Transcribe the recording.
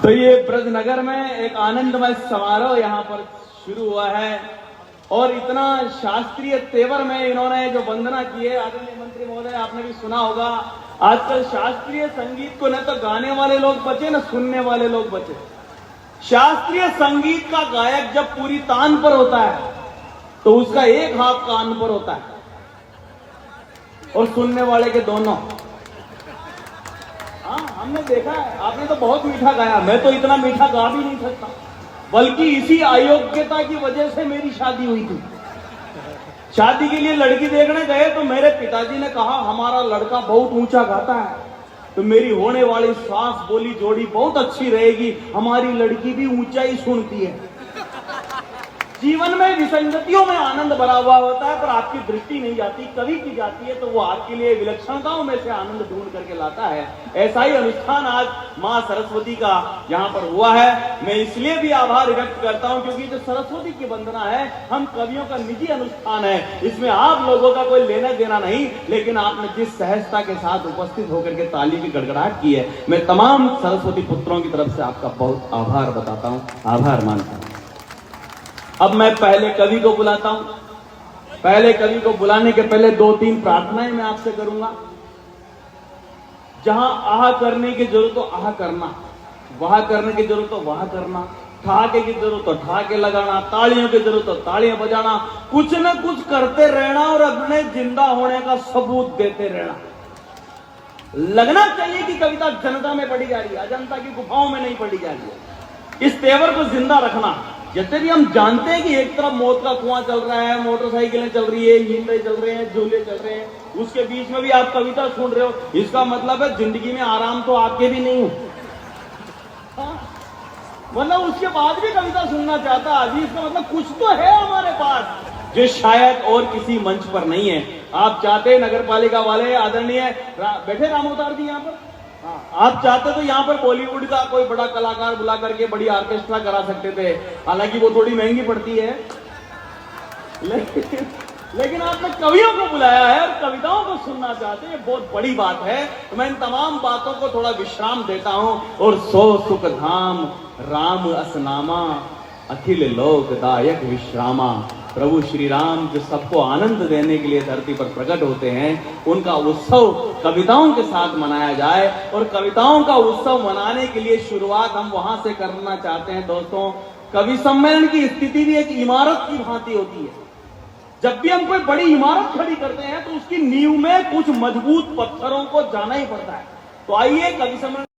तो ये ब्रजनगर में एक आनंदमय समारोह यहाँ पर शुरू हुआ है और इतना शास्त्रीय तेवर में इन्होंने जो वंदना की है। आदरणीय मंत्री महोदय, आपने भी सुना होगा, आजकल शास्त्रीय संगीत को न तो गाने वाले लोग बचे न सुनने वाले लोग बचे। शास्त्रीय संगीत का गायक जब पूरी तान पर होता है तो उसका एक हाथ कान पर होता है और सुनने वाले के दोनों। हाँ, हमने देखा है। आपने तो बहुत मीठा गाया, मैं तो इतना मीठा गा भी नहीं सकता, बल्कि इसी अयोग्यता की वजह से मेरी शादी हुई थी। शादी के लिए लड़की देखने गए तो मेरे पिताजी ने कहा हमारा लड़का बहुत ऊंचा गाता है, तो मेरी होने वाली सास बोली जोड़ी बहुत अच्छी रहेगी, हमारी लड़की भी ऊंचा ही सुनती है। जीवन में विसंगतियों में आनंद भरा हुआ होता है, पर आपकी दृष्टि नहीं जाती, कवि की जाती है तो वो आपके लिए विलक्षणताओं में से आनंद ढूंढ करके लाता है। ऐसा ही अनुष्ठान आज मां सरस्वती का यहाँ पर हुआ है। मैं इसलिए भी आभार व्यक्त करता हूं क्योंकि जो सरस्वती की वंदना है, हम कवियों का निजी अनुष्ठान है, इसमें आप लोगों का कोई लेना देना नहीं, लेकिन आपने जिस सहजता के साथ उपस्थित होकर के ताली की गड़गड़ाहट की है, मैं तमाम सरस्वती पुत्रों की तरफ से आपका बहुत आभार बताता हूं, आभार मानता हूं। अब मैं पहले कवि को बुलाता हूं। पहले कवि को बुलाने के पहले 2-3 प्रार्थनाएं मैं आपसे करूंगा। जहां आह करने की जरूरत हो आह करना, वाह करने की जरूरत हो वाह करना, ठहाके की जरूरत हो ठहाके लगाना, तालियों की जरूरत हो तालियां बजाना, कुछ न कुछ करते रहना और अपने जिंदा होने का सबूत देते रहना। लगना चाहिए कि कविता जनता में पढ़ी जा रही है, अजंता की गुफाओं में नहीं पढ़ी जा रही है। इस तेवर को जिंदा रखना। जैसे भी हम जानते हैं कि एक तरफ मौत का कुआं चल रहा है, मोटरसाइकिलें चल रही है, हिंडे चल रहे हैं, झूले चल रहे हैं, उसके बीच में भी आप कविता सुन रहे हो, इसका मतलब है जिंदगी में आराम तो आपके भी नहीं हो। मतलब उसके बाद भी कविता सुनना चाहता आदमी, इसका मतलब कुछ तो है हमारे पास जो शायद और किसी मंच पर नहीं है। आप चाहते नगर पालिका वाले आदरणीय बैठे राम अवतार जी यहाँ पर, आप चाहते तो यहाँ पर बॉलीवुड का कोई बड़ा कलाकार बुला करके बड़ी ऑर्केस्ट्रा करा सकते थे, हालांकि वो थोड़ी महंगी पड़ती है, लेकिन आपने कवियों को बुलाया है और कविताओं को सुनना चाहते हैं, ये बहुत बड़ी बात है। तो मैं इन तमाम बातों को थोड़ा विश्राम देता हूं और सो सुख धाम राम असनामा अखिल लोकदायक विश्रामा। प्रभु श्री राम जो सबको आनंद देने के लिए धरती पर प्रकट होते हैं, उनका उत्सव कविताओं के साथ मनाया जाए और कविताओं का उत्सव मनाने के लिए शुरुआत हम वहां से करना चाहते हैं। दोस्तों, कवि सम्मेलन की स्थिति भी एक इमारत की भांति होती है। जब भी हम कोई बड़ी इमारत खड़ी करते हैं तो उसकी नींव में कुछ मजबूत पत्थरों को जाना ही पड़ता है। तो आइए कवि सम्मेलन